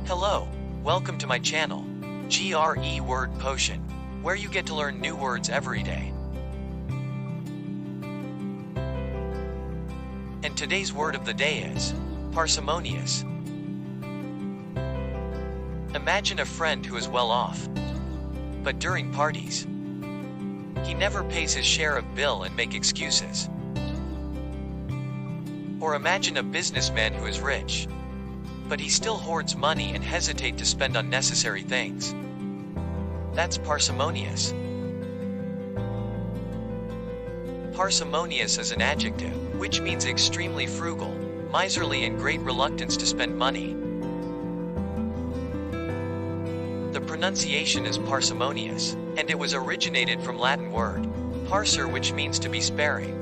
Hello, welcome to my channel, GRE Word Potion, where you get to learn new words every day. And today's word of the day is parsimonious. Imagine a friend who is well off, but during parties, he never pays his share of bill and make excuses. Or imagine a businessman who is rich, but he still hoards money and hesitate to spend on necessary things. That's parsimonious. Parsimonious is an adjective, which means extremely frugal, miserly, and great reluctance to spend money. The pronunciation is parsimonious, and it was originated from Latin word parser, which means to be sparing.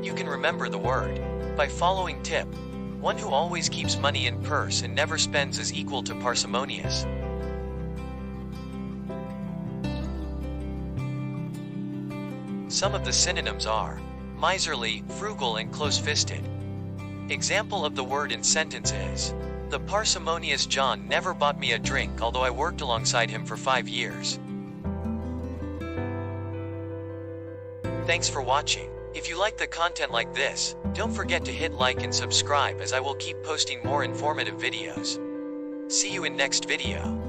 You can remember the word by following tip. One who always keeps money in purse and never spends is equal to parsimonious. Some of the synonyms are miserly, frugal, and close-fisted. Example of the word in sentence is: the parsimonious John never bought me a drink, although I worked alongside him for 5 years. Thanks for watching. If you like the content like this, don't forget to hit like and subscribe, as I will keep posting more informative videos. See you in next video.